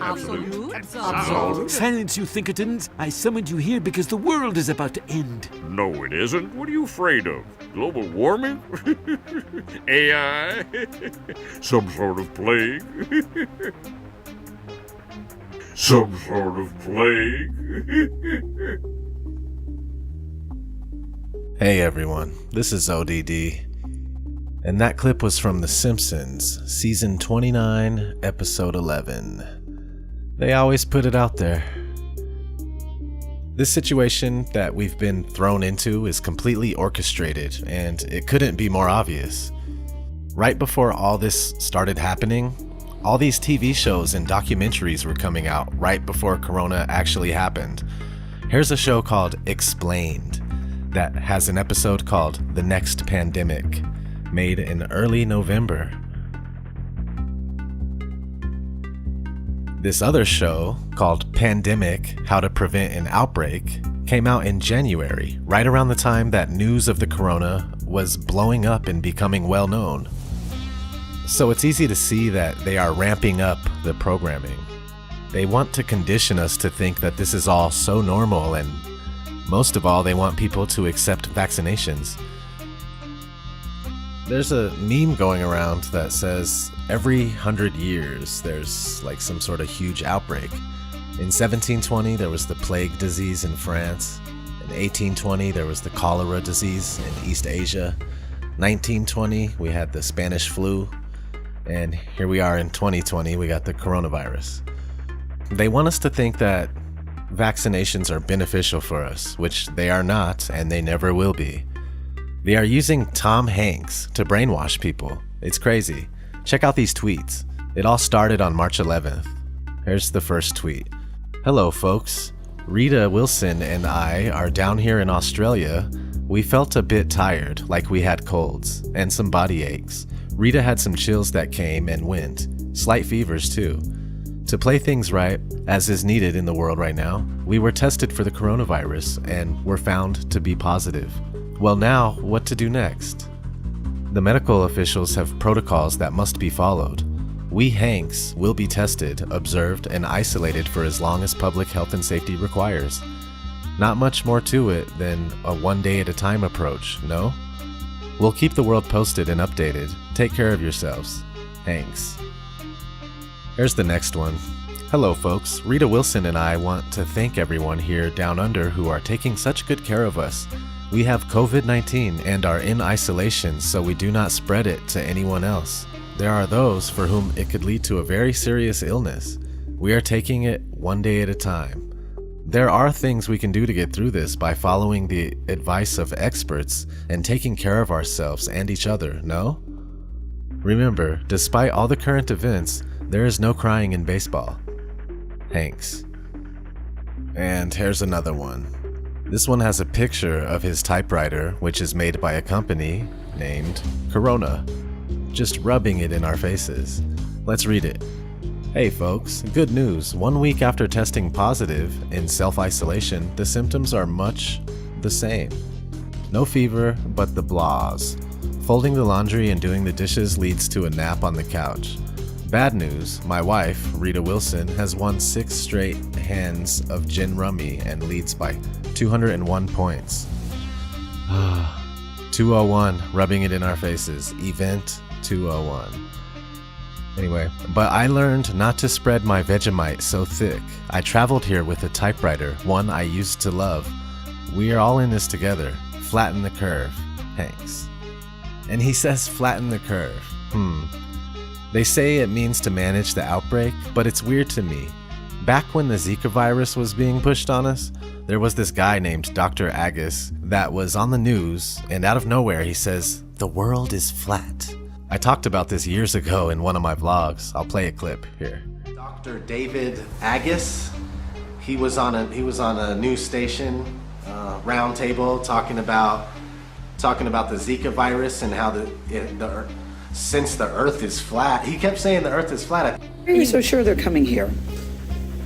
Absolute. Silence, you thinkertons. I summoned you here because the world is about to end. No, it isn't. What are you afraid of? Global warming? AI? Some sort of plague? Some sort of plague? Hey everyone, this is ODD. And that clip was from The Simpsons, Season 29, Episode 11. They always put it out there. This situation that we've been thrown into is completely orchestrated, and it couldn't be more obvious. Right before all this started happening, all these TV shows and documentaries were coming out right before Corona actually happened. Here's a show called Explained that has an episode called The Next Pandemic, made in early November. This other show, called Pandemic: How to Prevent an Outbreak, came out in January, right around the time that news of the corona was blowing up and becoming well known. So it's easy to see that they are ramping up the programming. They want to condition us to think that this is all so normal, and most of all, they want people to accept vaccinations. There's a meme going around that says every 100 years there's like some sort of huge outbreak. In 1720 there was the plague disease in France. In 1820 there was the cholera disease in East Asia. 1920 we had the Spanish flu. And here we are in 2020, we got the coronavirus. They want us to think that vaccinations are beneficial for us, which they are not, and they never will be. They are using Tom Hanks to brainwash people. It's crazy. Check out these tweets. It all started on March 11th. Here's the first tweet. Hello folks. Rita Wilson and I are down here in Australia. We felt a bit tired, like we had colds, and some body aches. Rita had some chills that came and went. Slight fevers too. To play things right, as is needed in the world right now, we were tested for the coronavirus and were found to be positive. Well now, what to do next? The medical officials have protocols that must be followed. We Hanks will be tested, observed, and isolated for as long as public health and safety requires. Not much more to it than a one day at a time approach, no? We'll keep the world posted and updated. Take care of yourselves. Hanks. Here's the next one. Hello folks, Rita Wilson and I want to thank everyone here down under who are taking such good care of us. We have COVID-19 and are in isolation so we do not spread it to anyone else. There are those for whom it could lead to a very serious illness. We are taking it one day at a time. There are things we can do to get through this by following the advice of experts and taking care of ourselves and each other, no? Remember, despite all the current events, there is no crying in baseball. Hanks. And here's another one. This one has a picture of his typewriter, which is made by a company named Corona, just rubbing it in our faces. Let's read it. Hey folks, good news. 1 week after testing positive in self-isolation, the symptoms are much the same. No fever, but the blahs. Folding the laundry and doing the dishes leads to a nap on the couch. Bad news, my wife, Rita Wilson, has won 6 straight hands of gin rummy and leads by 201 points. 201, rubbing it in our faces. Event 201. Anyway, but I learned not to spread my Vegemite so thick. I traveled here with a typewriter, one I used to love. We are all in this together. Flatten the curve. Hanks. And he says flatten the curve. They say it means to manage the outbreak, but it's weird to me. Back when the Zika virus was being pushed on us, there was this guy named Dr. Agus that was on the news, and out of nowhere he says, "The world is flat." I talked about this years ago in one of my vlogs. I'll play a clip here. Dr. David Agus, he was on a news station round table talking about the Zika virus and how since the Earth is flat, he kept saying the Earth is flat. Why are you so sure they're coming here?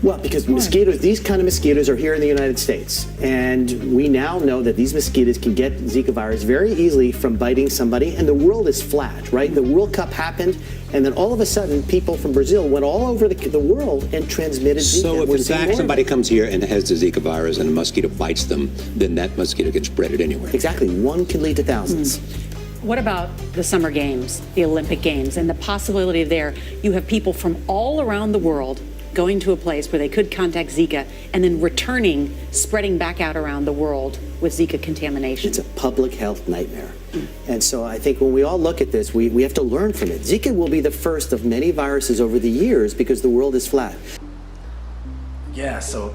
Well, because mosquitoes, these kind of mosquitoes are here in the United States. And we now know that these mosquitoes can get Zika virus very easily from biting somebody. And the world is flat, right? The World Cup happened, and then all of a sudden, people from Brazil went all over the world and transmitted Zika. So if in fact somebody comes here and has the Zika virus and a mosquito bites them, then that mosquito gets spread anywhere. Exactly. One can lead to thousands. What about the Summer Games, the Olympic Games, and the possibility there you have people from all around the world going to a place where they could contact Zika and then returning, spreading back out around the world with Zika contamination? It's a public health nightmare. And so I think when we all look at this, we have to learn from it. Zika will be the first of many viruses over the years because the world is flat. Yeah, so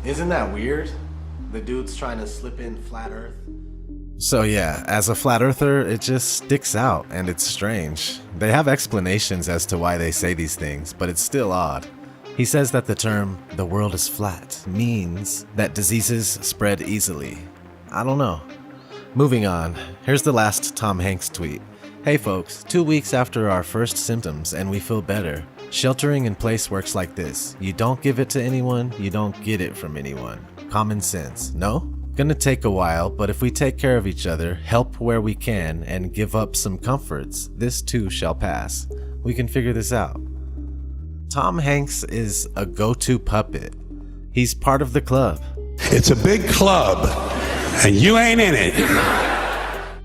isn't that weird? The dude's trying to slip in flat Earth. So yeah, as a flat earther, it just sticks out and it's strange. They have explanations as to why they say these things, but it's still odd. He says that the term, the world is flat, means that diseases spread easily. I don't know. Moving on, here's the last Tom Hanks tweet. Hey folks, 2 weeks after our first symptoms and we feel better. Sheltering in place works like this. You don't give it to anyone, you don't get it from anyone. Common sense, no? Gonna take a while, but if we take care of each other, help where we can, and give up some comforts, this too shall pass. We can figure this out. Tom Hanks is a go-to puppet. He's part of the club. It's a big club, and you ain't in it.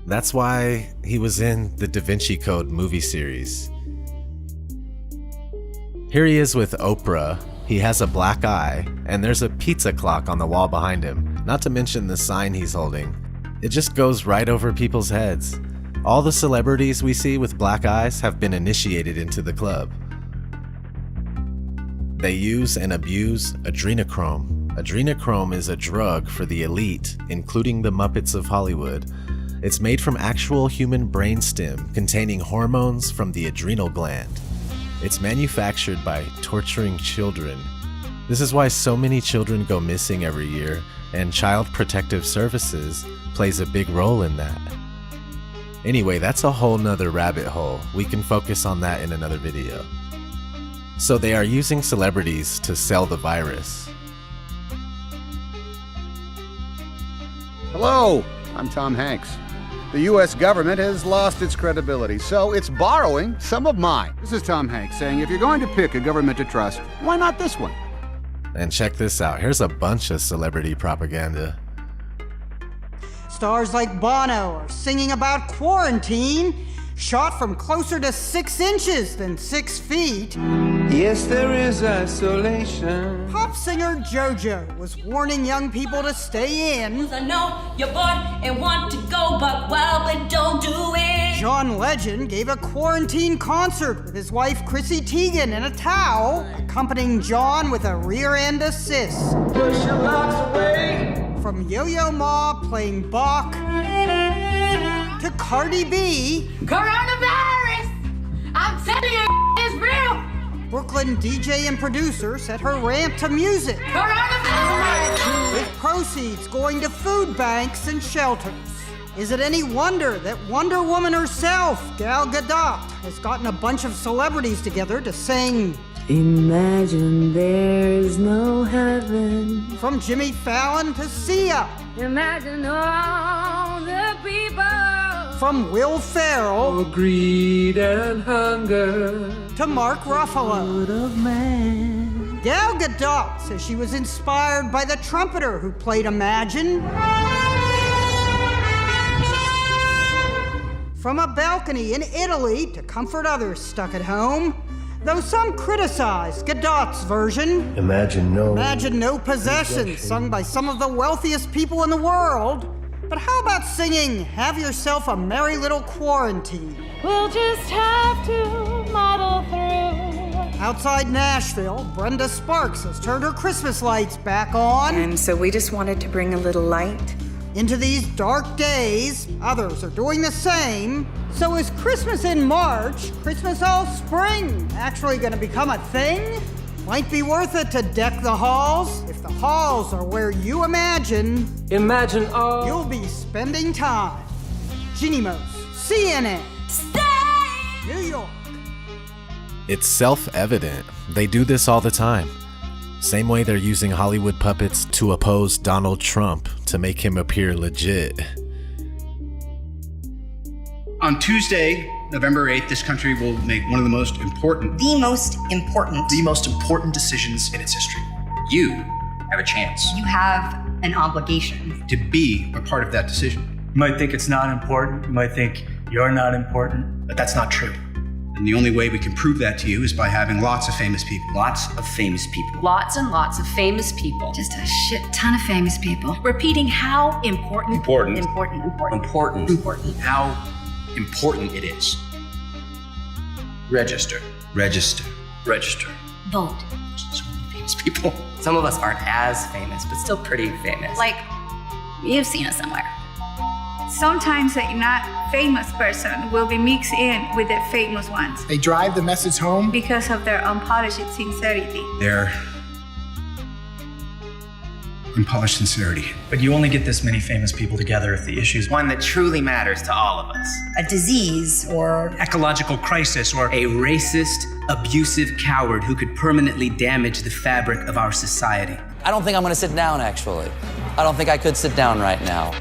That's why he was in the Da Vinci Code movie series. Here he is with Oprah. He has a black eye, and there's a pizza clock on the wall behind him, not to mention the sign he's holding. It just goes right over people's heads. All the celebrities we see with black eyes have been initiated into the club. They use and abuse adrenochrome. Adrenochrome is a drug for the elite, including the Muppets of Hollywood. It's made from actual human brainstem containing hormones from the adrenal gland. It's manufactured by torturing children. This is why so many children go missing every year, and Child Protective Services plays a big role in that. Anyway, that's a whole nother rabbit hole. We can focus on that in another video. So they are using celebrities to sell the virus. Hello, I'm Tom Hanks. The U.S. government has lost its credibility, so it's borrowing some of mine. This is Tom Hanks saying, if you're going to pick a government to trust, why not this one? And check this out. Here's a bunch of celebrity propaganda. Stars like Bono are singing about quarantine, shot from closer to 6 inches than 6 feet. Yes, there is isolation. Pop singer JoJo was warning young people to stay in. I know you're bored and want to go, but don't do it. John Legend gave a quarantine concert with his wife Chrissy Teigen in a towel, accompanying John with a rear end assist. Push your locks away. From Yo-Yo Ma playing Bach to Cardi B. Coronavirus! I'm telling you, it's real! Brooklyn DJ and producer set her rant to music. Coronavirus! With proceeds going to food banks and shelters. Is it any wonder that Wonder Woman herself, Gal Gadot, has gotten a bunch of celebrities together to sing Imagine there's no heaven. From Jimmy Fallon to Sia. Imagine all the people. From Will Ferrell. For greed and hunger. To Mark Ruffalo. Good of man. Gal Gadot says she was inspired by the trumpeter who played Imagine. From a balcony in Italy to comfort others stuck at home. Though some criticized Gadot's version. Imagine no possessions, sung by some of the wealthiest people in the world. But how about singing Have Yourself a Merry Little Quarantine? We'll just have to muddle through. Outside Nashville, Brenda Sparks has turned her Christmas lights back on. And so we just wanted to bring a little light. Into these dark days, others are doing the same. So is Christmas in March, Christmas all spring, actually gonna become a thing? Might be worth it to deck the halls, if the halls are where you imagine. Imagine all. You'll be spending time. Jeannie Mose, CNN. Stay! New York. It's self-evident. They do this all the time. Same way they're using Hollywood puppets to oppose Donald Trump to make him appear legit. On Tuesday, November 8th, this country will make one of the most important decisions in its history. You have a chance. You have an obligation to be a part of that decision. You might think it's not important. You might think you're not important. But that's not true. And the only way we can prove that to you is by having lots of famous people. Lots and lots of famous people. Just a shit ton of famous people. Repeating how important. Important. How important it is. Register. vote. So many famous people. Some of us aren't as famous, but still pretty famous. Like, you've seen us somewhere. Sometimes a not famous person will be mixed in with the famous ones. They drive the message home because of their unpolished sincerity. Their unpolished sincerity. But you only get this many famous people together if the issue is One that truly matters to all of us. A disease or ecological crisis or A racist, abusive coward who could permanently damage the fabric of our society. I don't think I'm gonna sit down, actually. I don't think I could sit down right now.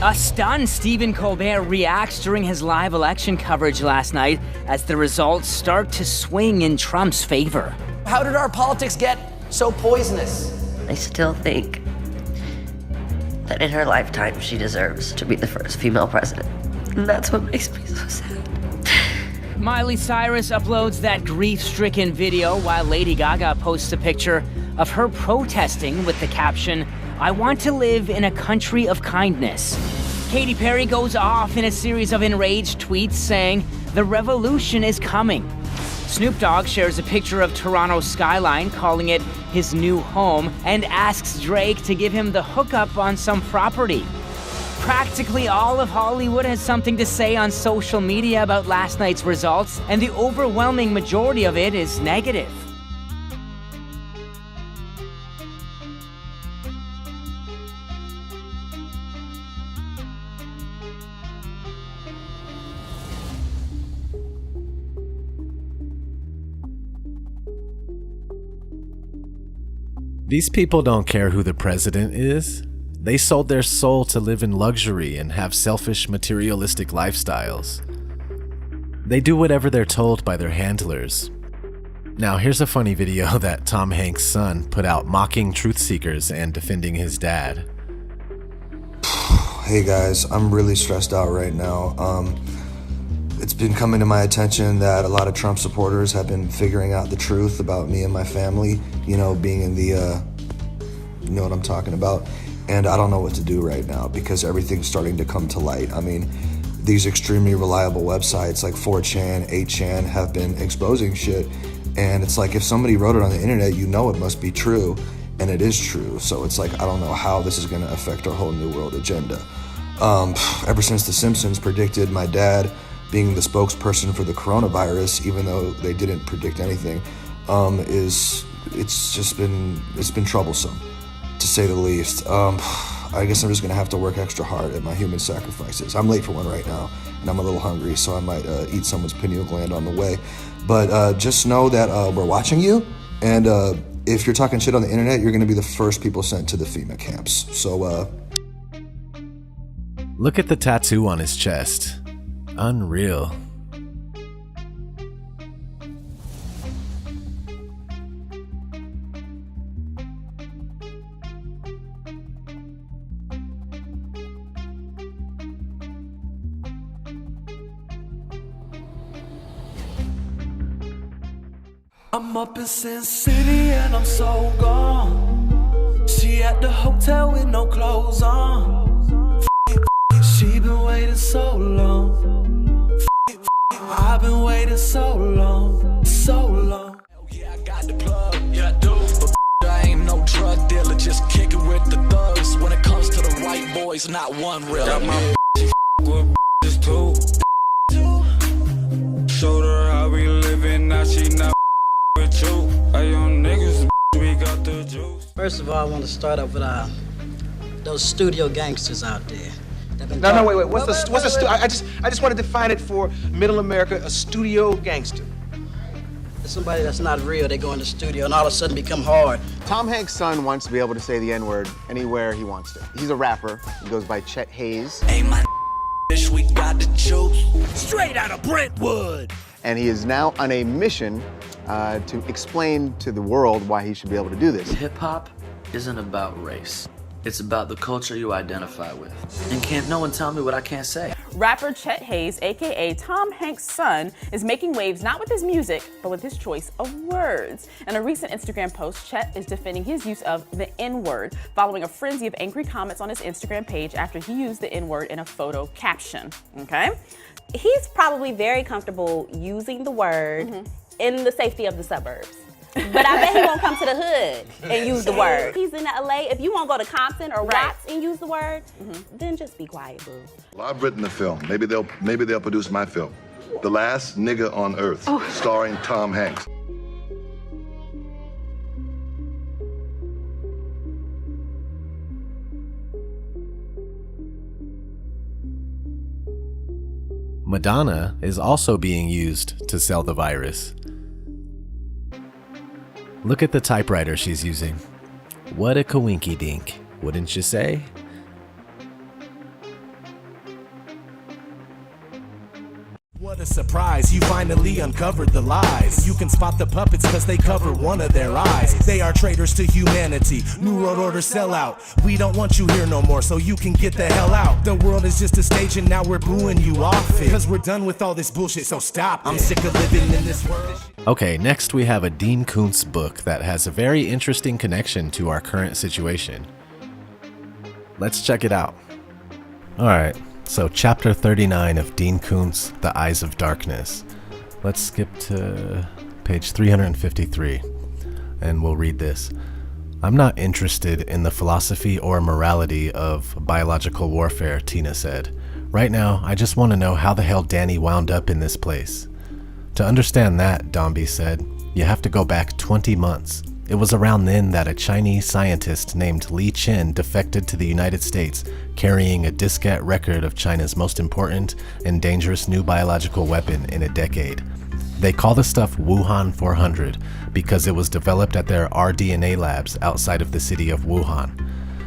A stunned Stephen Colbert reacts during his live election coverage last night as the results start to swing in Trump's favor. How did our politics get so poisonous? I still think that in her lifetime she deserves to be the first female president. And that's what makes me so sad. Miley Cyrus uploads that grief-stricken video while Lady Gaga posts a picture of her protesting with the caption, "I want to live in a country of kindness." Katy Perry goes off in a series of enraged tweets saying, "The revolution is coming." Snoop Dogg shares a picture of Toronto's skyline, calling it his new home, and asks Drake to give him the hookup on some property. Practically all of Hollywood has something to say on social media about last night's results, and the overwhelming majority of it is negative. These people don't care who the president is. They sold their soul to live in luxury and have selfish, materialistic lifestyles. They do whatever they're told by their handlers. Now, here's a funny video that Tom Hanks' son put out mocking truth seekers and defending his dad. Hey guys, I'm really stressed out right now. It's been coming to my attention that a lot of Trump supporters have been figuring out the truth about me and my family, you know, being in the, you know what I'm talking about? And I don't know what to do right now because everything's starting to come to light. I mean, these extremely reliable websites like 4chan, 8chan have been exposing shit. And it's like if somebody wrote it on the internet, you know it must be true, and it is true. So it's like, I don't know how this is gonna affect our whole New World agenda. Ever since The Simpsons predicted my dad being the spokesperson for the coronavirus, even though they didn't predict anything, it's been troublesome, to say the least. I guess I'm just gonna have to work extra hard at my human sacrifices. I'm late for one right now, and I'm a little hungry, so I might eat someone's pineal gland on the way. But just know that we're watching you, and if you're talking shit on the internet, you're gonna be the first people sent to the FEMA camps. So, Look at the tattoo on his chest. Unreal. I'm up in Sin City and I'm so gone. She at the hotel with no clothes on. She been waiting so long. I've been waiting so long, so long. Yeah, I got the plug, yeah I do. But I ain't no drug dealer, just kicking with the thugs. When it comes to the right boys, not one real. Got my with bitches too. Showed her how we living, now she not with you. Hey, young niggas, we got the juice. First of all, I want to start off with those studio gangsters out there. No, wait. I just want to define it for Middle America, a studio gangster. Somebody that's not real, they go in the studio and all of a sudden become hard. Tom Hanks' son wants to be able to say the N-word anywhere he wants to. He's a rapper. He goes by Chet Hayes. Hey, my bitch, we got the juice. Straight out of Brentwood. And he is now on a mission to explain to the world why he should be able to do this. Hip-hop isn't about race. It's about the culture you identify with. And can't no one tell me what I can't say. Rapper Chet Hayes, aka Tom Hanks' son, is making waves not with his music, but with his choice of words. In a recent Instagram post, Chet is defending his use of the N-word, following a frenzy of angry comments on his Instagram page after he used the N-word in a photo caption, okay? He's probably very comfortable using the word in the safety of the suburbs. But I bet he won't come to the hood and use the word. He's in LA. If you won't go to Compton or Watts and use the word, then just be quiet, boo. Well, I've written the film. Maybe they'll produce my film. The Last Nigga on Earth, starring Tom Hanks. Madonna is also being used to sell the virus. Look at the typewriter she's using. What a coinky dink, wouldn't you say? What a surprise, you finally uncovered the lies. You can spot the puppets cause they cover one of their eyes. They are traitors to humanity, New World Order sellout. We don't want you here no more, so you can get the hell out. The world is just a stage and now we're booing you off it. Cause we're done with all this bullshit, so stop it. I'm sick of living in this world. Okay, next we have a Dean Koontz book that has a very interesting connection to our current situation. Let's check it out. Alright. So chapter 39 of Dean Koontz, The Eyes of Darkness. Let's skip to page 353 and we'll read this. I'm not interested in the philosophy or morality of biological warfare, Tina said. Right now, I just want to know how the hell Danny wound up in this place. To understand that, Dombey said, you have to go back 20 months. It was around then that a Chinese scientist named Li Qin defected to the United States, carrying a diskette record of China's most important and dangerous new biological weapon in a decade. They call the stuff Wuhan 400 because it was developed at their rDNA labs outside of the city of Wuhan.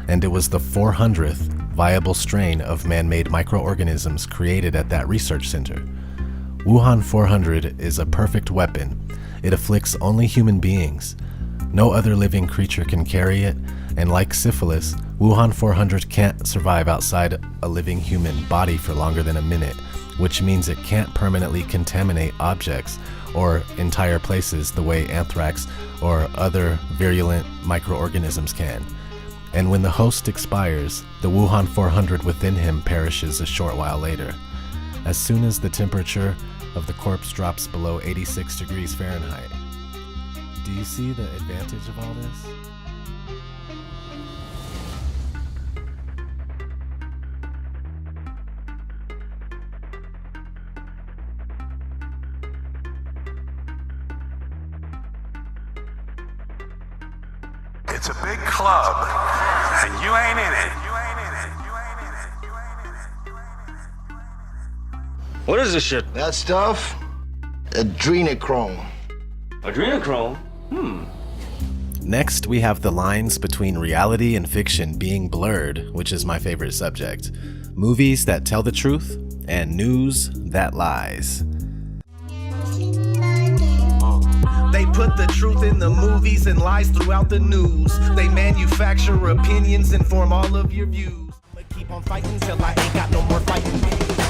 And it was the 400th viable strain of man-made microorganisms created at that research center. Wuhan 400 is a perfect weapon. It afflicts only human beings. No other living creature can carry it, and like syphilis, Wuhan 400 can't survive outside a living human body for longer than a minute, which means it can't permanently contaminate objects or entire places the way anthrax or other virulent microorganisms can. And when the host expires, the Wuhan 400 within him perishes a short while later. As soon as the temperature of the corpse drops below 86 degrees Fahrenheit. Do you see the advantage of all this? It's a big club, and you ain't in it. What is this shit? That stuff? Adrenochrome. Adrenochrome? Next, we have the lines between reality and fiction being blurred, which is my favorite subject. Movies that tell the truth, and news that lies. They put the truth in the movies and lies throughout the news. They manufacture opinions and form all of your views. I'ma keep on fighting till I ain't got no more fighting.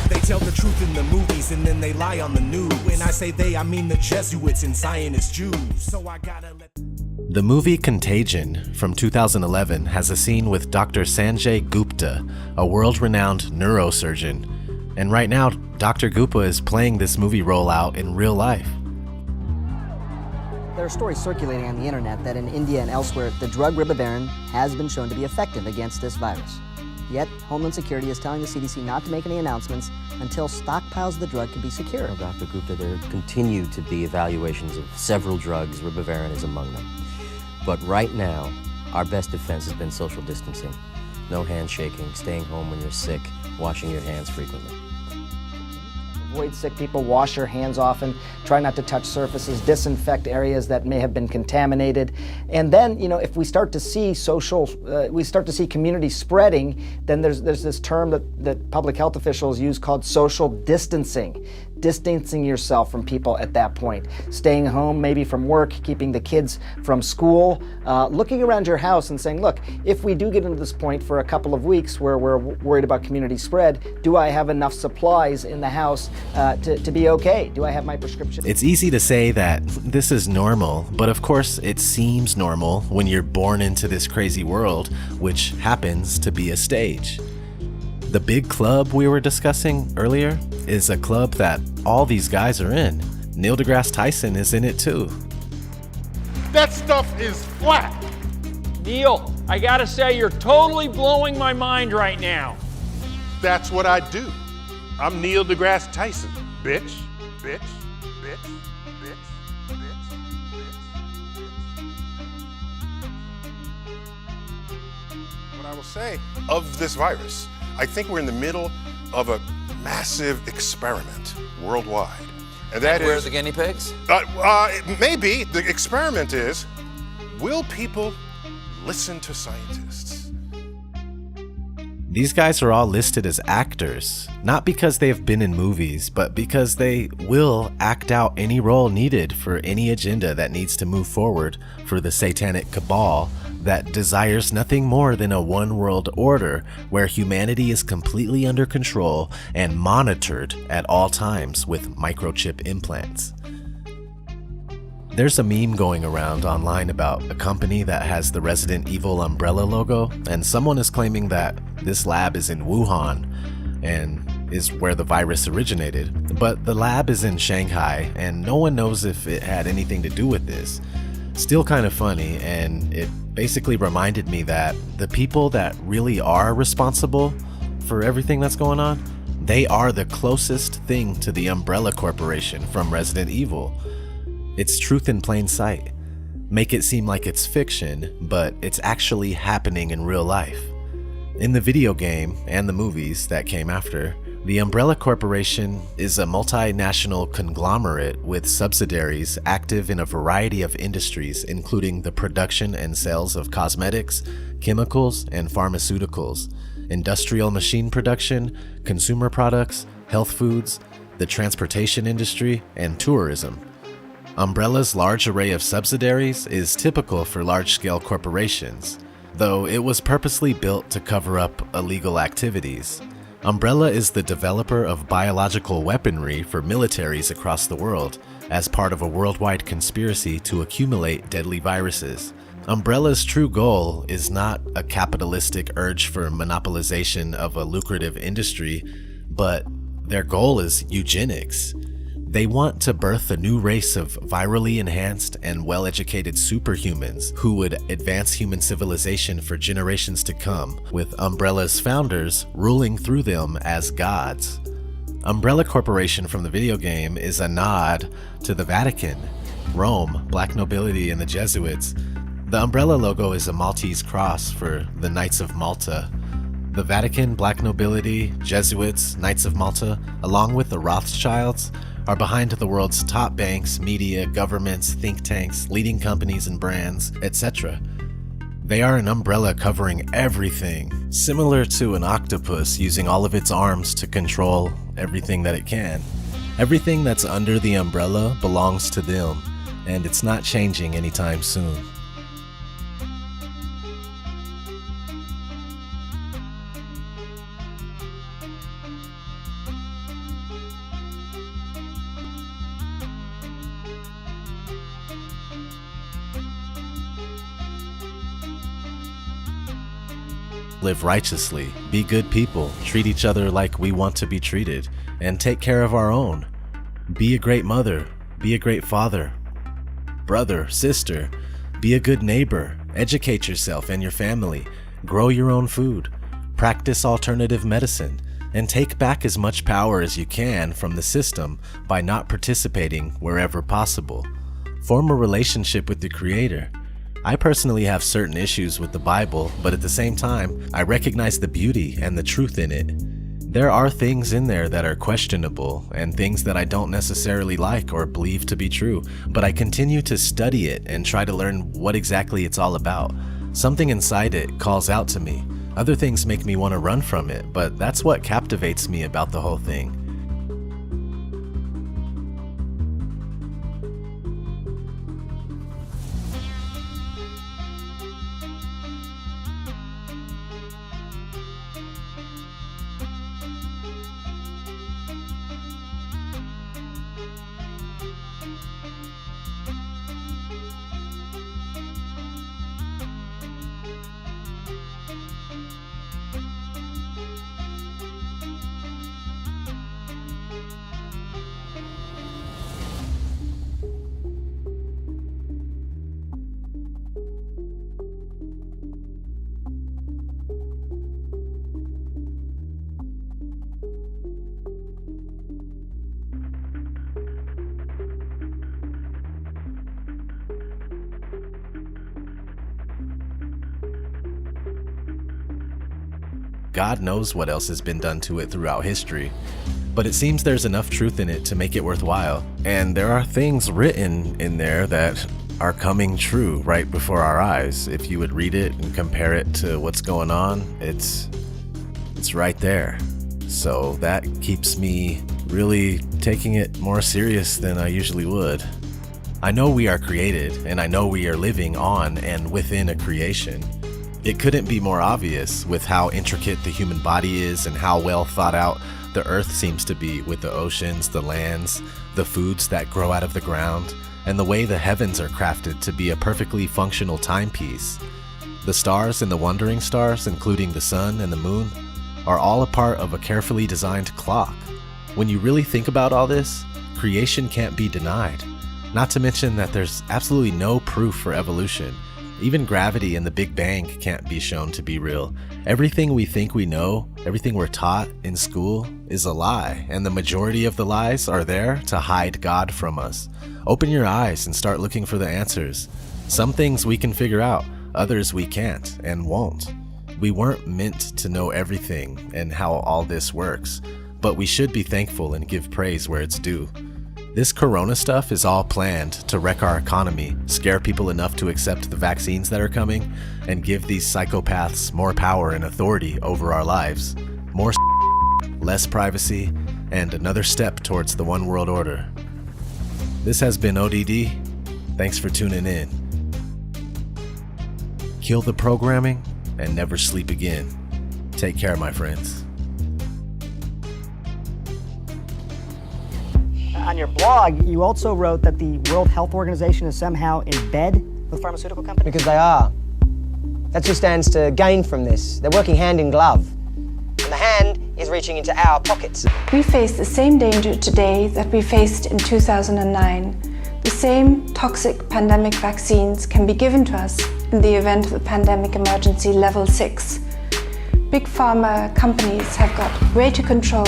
They tell the truth in the movies and then they lie on the news. When I say they, I mean the Jesuits and Zionist Jews. So I gotta let... The movie Contagion from 2011 has a scene with Dr. Sanjay Gupta, a world-renowned neurosurgeon. And right now, Dr. Gupta is playing this movie rollout in real life. There are stories circulating on the internet that in India and elsewhere, the drug ribavirin has been shown to be effective against this virus. Yet, Homeland Security is telling the CDC not to make any announcements until stockpiles of the drug can be secured. Well, Dr. Gupta, there continue to be evaluations of several drugs. Ribavirin is among them. But right now, our best defense has been social distancing. No handshaking, staying home when you're sick, washing your hands frequently. Avoid sick people, wash your hands often, try not to touch surfaces, disinfect areas that may have been contaminated. And then, if we start to see community spreading, then there's this term that public health officials use called social distancing. Distancing yourself from people at that point. Staying home, maybe from work, keeping the kids from school, looking around your house and saying, look, if we do get into this point for a couple of weeks where we're worried about community spread, do I have enough supplies in the house to be okay? Do I have my prescription? It's easy to say that this is normal, but of course it seems normal when you're born into this crazy world, which happens to be a stage. The big club we were discussing earlier is a club that all these guys are in. Neil deGrasse Tyson is in it too. That stuff is flat. Neil, I gotta say, you're totally blowing my mind right now. That's what I do. I'm Neil deGrasse Tyson, bitch, bitch, bitch, bitch, bitch, bitch, bitch. What I will say of this virus, I think we're in the middle of a massive experiment worldwide. And that where's the guinea pigs? Maybe. The experiment is, will people listen to scientists? These guys are all listed as actors, not because they have been in movies, but because they will act out any role needed for any agenda that needs to move forward for the satanic cabal that desires nothing more than a one-world order where humanity is completely under control and monitored at all times with microchip implants. There's a meme going around online about a company that has the Resident Evil umbrella logo, and someone is claiming that this lab is in Wuhan and is where the virus originated. But the lab is in Shanghai, and no one knows if it had anything to do with this. Still kind of funny, and it basically reminded me that the people that really are responsible for everything that's going on, they are the closest thing to the Umbrella Corporation from Resident Evil. It's truth in plain sight. Make it seem like it's fiction, but it's actually happening in real life. In the video game and the movies that came after, the Umbrella Corporation is a multinational conglomerate with subsidiaries active in a variety of industries, including the production and sales of cosmetics, chemicals, and pharmaceuticals, industrial machine production, consumer products, health foods, the transportation industry, and tourism. Umbrella's large array of subsidiaries is typical for large-scale corporations, though it was purposely built to cover up illegal activities. Umbrella is the developer of biological weaponry for militaries across the world as part of a worldwide conspiracy to accumulate deadly viruses. Umbrella's true goal is not a capitalistic urge for monopolization of a lucrative industry, but their goal is eugenics. They want to birth a new race of virally enhanced and well-educated superhumans who would advance human civilization for generations to come, with Umbrella's founders ruling through them as gods. Umbrella Corporation from the video game is a nod to the Vatican, Rome, black nobility, and the Jesuits. The Umbrella logo is a Maltese cross for the Knights of Malta. The Vatican, black nobility, Jesuits, Knights of Malta, along with the Rothschilds, are behind the world's top banks, media, governments, think tanks, leading companies and brands, etc. They are an umbrella covering everything, similar to an octopus using all of its arms to control everything that it can. Everything that's under the umbrella belongs to them, and it's not changing anytime soon. Live righteously, be good people, treat each other like we want to be treated, and take care of our own. Be a great mother, be a great father, brother, sister, be a good neighbor, educate yourself and your family, grow your own food, practice alternative medicine, and take back as much power as you can from the system by not participating wherever possible. Form a relationship with the Creator. I personally have certain issues with the Bible, but at the same time, I recognize the beauty and the truth in it. There are things in there that are questionable and things that I don't necessarily like or believe to be true, but I continue to study it and try to learn what exactly it's all about. Something inside it calls out to me. Other things make me want to run from it, but that's what captivates me about the whole thing. God knows what else has been done to it throughout history, but it seems there's enough truth in it to make it worthwhile. And there are things written in there that are coming true right before our eyes. If you would read it and compare it to what's going on, it's right there. So that keeps me really taking it more serious than I usually would. I know we are created, and I know we are living on and within a creation. It couldn't be more obvious with how intricate the human body is and how well thought out the earth seems to be, with the oceans, the lands, the foods that grow out of the ground, and the way the heavens are crafted to be a perfectly functional timepiece. The stars and the wandering stars, including the sun and the moon, are all a part of a carefully designed clock. When you really think about all this, creation can't be denied. Not to mention that there's absolutely no proof for evolution. Even gravity and the Big Bang can't be shown to be real. Everything we think we know, everything we're taught in school, is a lie, and the majority of the lies are there to hide God from us. Open your eyes and start looking for the answers. Some things we can figure out, others we can't and won't. We weren't meant to know everything and how all this works, but we should be thankful and give praise where it's due. This corona stuff is all planned to wreck our economy, scare people enough to accept the vaccines that are coming, and give these psychopaths more power and authority over our lives. More less privacy, and another step towards the one world order. This has been ODD. Thanks for tuning in. Kill the programming and never sleep again. Take care, my friends. On your blog, you also wrote that the World Health Organization is somehow in bed with pharmaceutical companies? Because they are. That's who stands to gain from this. They're working hand in glove. And the hand is reaching into our pockets. We face the same danger today that we faced in 2009. The same toxic pandemic vaccines can be given to us in the event of a pandemic emergency level 6. Big pharma companies have got greater control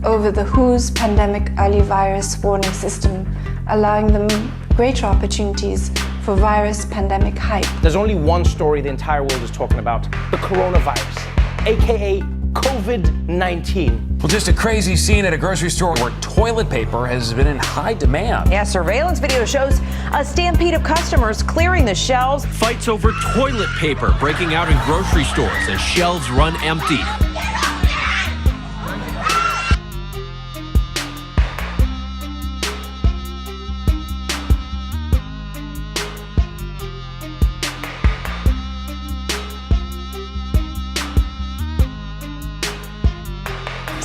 over the WHO's pandemic early virus warning system, allowing them greater opportunities for virus pandemic hype. There's only one story the entire world is talking about: the coronavirus, aka COVID-19. Well, just a crazy scene at a grocery store where toilet paper has been in high demand. Yeah, surveillance video shows a stampede of customers clearing the shelves. Fights over toilet paper breaking out in grocery stores as shelves run empty.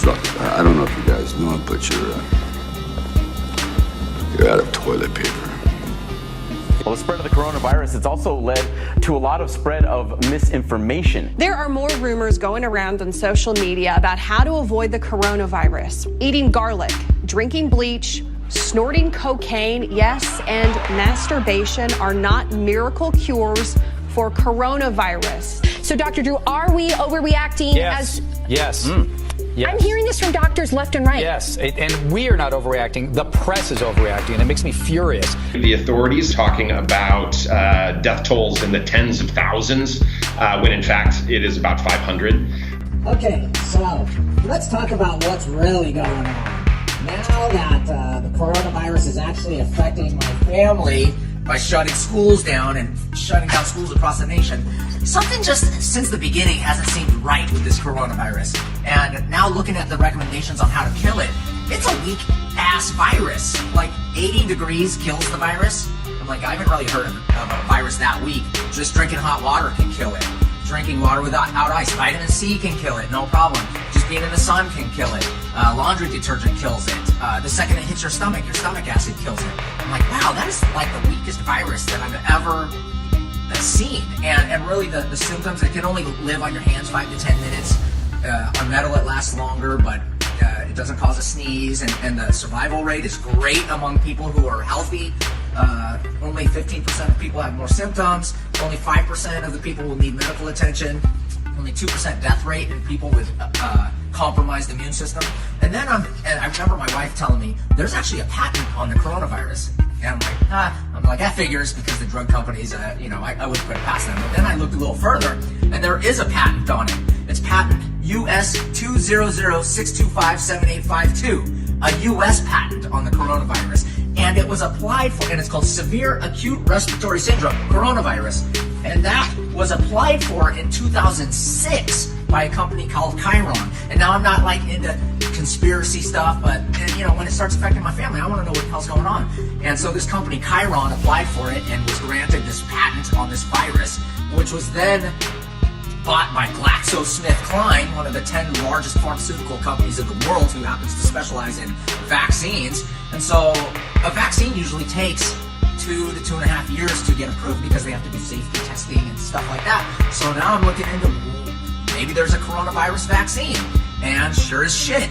Look, I don't know if you guys know it, but you're out of toilet paper. Well, the spread of the coronavirus has also led to a lot of spread of misinformation. There are more rumors going around on social media about how to avoid the coronavirus. Eating garlic, drinking bleach, snorting cocaine, yes, and masturbation are not miracle cures for coronavirus. So, Dr. Drew, are we overreacting? Yes. Yes. Yes. I'm hearing this from doctors left and right. Yes, and we are not overreacting. The press is overreacting, and it makes me furious. The authorities talking about death tolls in the tens of thousands, when in fact it is about 500. Okay, so let's talk about what's really going on. Now that the coronavirus is actually affecting my family by shutting schools down and shutting down schools across the nation, something just since the beginning hasn't seemed right with this coronavirus. And now looking at the recommendations on how to kill it, it's a weak-ass virus. Like 80 degrees kills the virus. I'm like, I haven't really heard of a virus that weak. Just drinking hot water can kill it. Drinking water without ice. Vitamin C can kill it, no problem. Just being in the sun can kill it. Laundry detergent kills it. The second it hits your stomach acid kills it. I'm like, wow, that is like the weakest virus that I've ever seen. And really the symptoms, it can only live on your hands 5 to 10 minutes. On metal it lasts longer, but it doesn't cause a sneeze. And the survival rate is great among people who are healthy. Only 15% of people have more symptoms. Only 5% of the people will need medical attention. Only 2% death rate in people with compromised immune system. And then I remember my wife telling me there's actually a patent on the coronavirus. And I'm like, that figures, because the drug companies, I wouldn't put it past them. But then I looked a little further, and there is a patent on it. It's patent US 200-625-7852, a US patent on the coronavirus. And it was applied for, and it's called severe acute respiratory syndrome, coronavirus. And that was applied for in 2006 by a company called Chiron. And now I'm not like into conspiracy stuff, but when it starts affecting my family, I want to know what the hell's going on. And so this company Chiron applied for it and was granted this patent on this virus, which was then bought by GlaxoSmithKline, one of the 10 largest pharmaceutical companies in the world, who happens to specialize in vaccines. And so a vaccine usually takes 2 to 2.5 years to get approved because they have to do safety testing and stuff like that. So now I'm looking into, maybe there's a coronavirus vaccine. And sure as shit,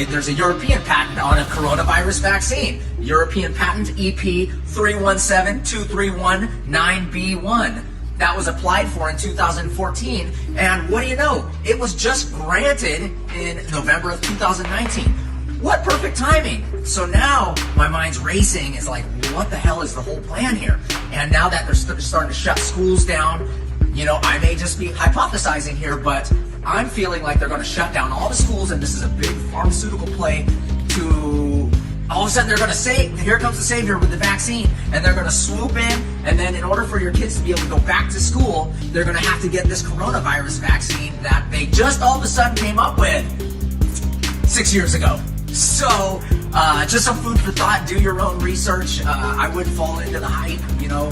there's a European patent on a coronavirus vaccine. European patent EP 317231-9B1. That was applied for in 2014. And what do you know? It was just granted in November of 2019. What perfect timing. So now my mind's racing. It's like, what the hell is the whole plan here? And now that they're starting to shut schools down, I may just be hypothesizing here, but I'm feeling like they're going to shut down all the schools, and this is a big pharmaceutical play to, all of a sudden they're going to say, here comes the savior with the vaccine, and they're going to swoop in, and then in order for your kids to be able to go back to school, they're going to have to get this coronavirus vaccine that they just all of a sudden came up with 6 years ago. So, just some food for thought. Do your own research. I wouldn't fall into the hype.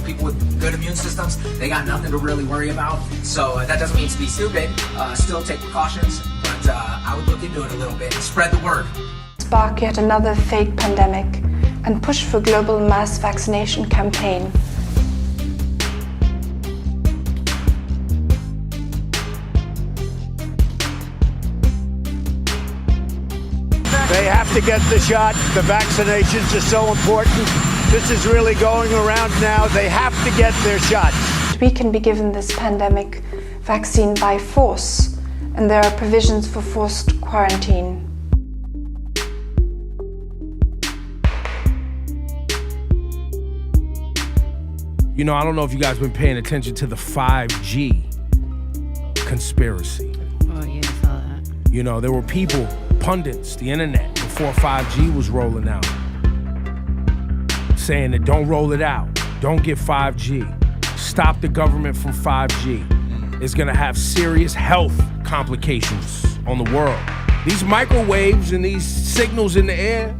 People with good immune systems, they got nothing to really worry about. So that doesn't mean to be stupid. Still take precautions, but I would look into it a little bit and spread the word. Spark yet another fake pandemic and push for global mass vaccination campaign. They have to get the shot. The vaccinations are so important. This is really going around now. They have to get their shots. We can be given this pandemic vaccine by force, and there are provisions for forced quarantine. I don't know if you guys have been paying attention to the 5G conspiracy. Oh, yeah, I saw that. There were people, pundits, the internet, before 5G was rolling out, saying that don't roll it out, don't get 5G, stop the government from 5G. It's gonna have serious health complications on the world. These microwaves and these signals in the air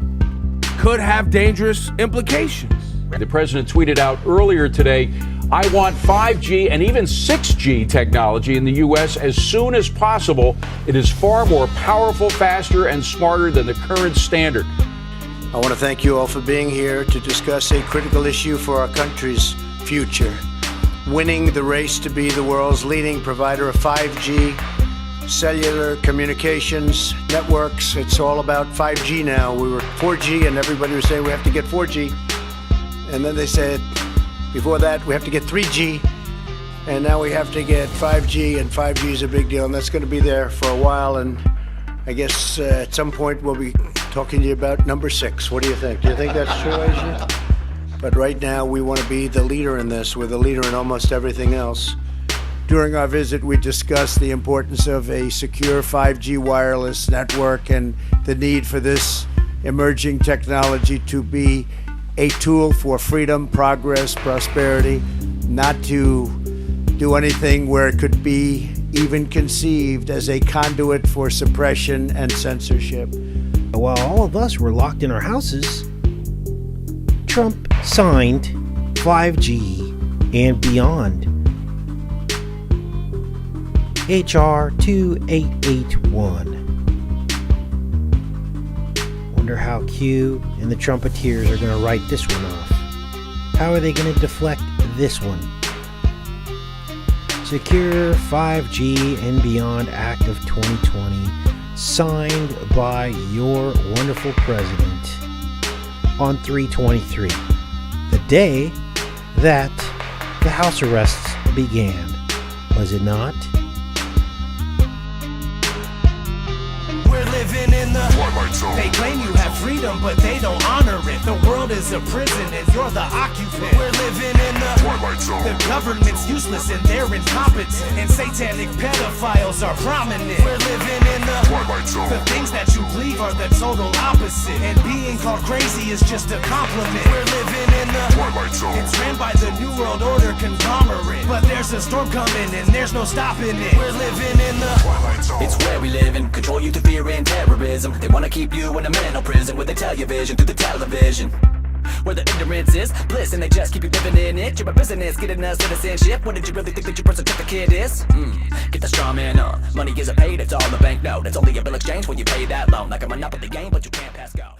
could have dangerous implications. The president tweeted out earlier today, I want 5G and even 6G technology in the U.S. as soon as possible. It is far more powerful, faster, and smarter than the current standard. I want to thank you all for being here to discuss a critical issue for our country's future. Winning the race to be the world's leading provider of 5G, cellular communications, networks. It's all about 5G now. We were 4G and everybody was saying we have to get 4G. And then they said, before that, we have to get 3G, and now we have to get 5G, and 5G is a big deal, and that's going to be there for a while, and I guess at some point we'll be talking to you about number 6. What do you think? Do you think that's true, Asia? But right now, we want to be the leader in this. We're the leader in almost everything else. During our visit, we discussed the importance of a secure 5G wireless network and the need for this emerging technology to be a tool for freedom, progress, prosperity, not to do anything where it could be even conceived as a conduit for suppression and censorship. While all of us were locked in our houses, Trump signed 5G and beyond. HR 2881. Wonder how Q and the Trumpeteers are going to write this one off. How are they going to deflect this one? Secure 5G and Beyond Act of 2020, signed by your wonderful president on 3/23, the day that the house arrests began, was it not? We're living in the Twilight Zone. They claim you have freedom, but they don't honor it. The world is a prison and you're the occupant. We're living in the Twilight Zone. The government's useless and they're incompetent, and satanic pedophiles are prominent. We're living in the Twilight Zone. The things that you believe are the total opposite, and being called crazy is just a compliment. We're living in the Twilight Zone. It's ran by the New World Order conglomerate, but there's a storm coming and there's no stopping it. We're living in the Twilight Zone. It's where we live and control you through fear and terrorism. They wanna keep you in a mental prison where they tell your vision through the television, where the ignorance is bliss and they just keep you living in it. You're a business getting a citizenship. What did you really think that your birth certificate is? Get the straw man on. Money isn't paid, it's all a banknote. It's only a bill exchange when you pay that loan. Like a monopoly game, but you can't pass go.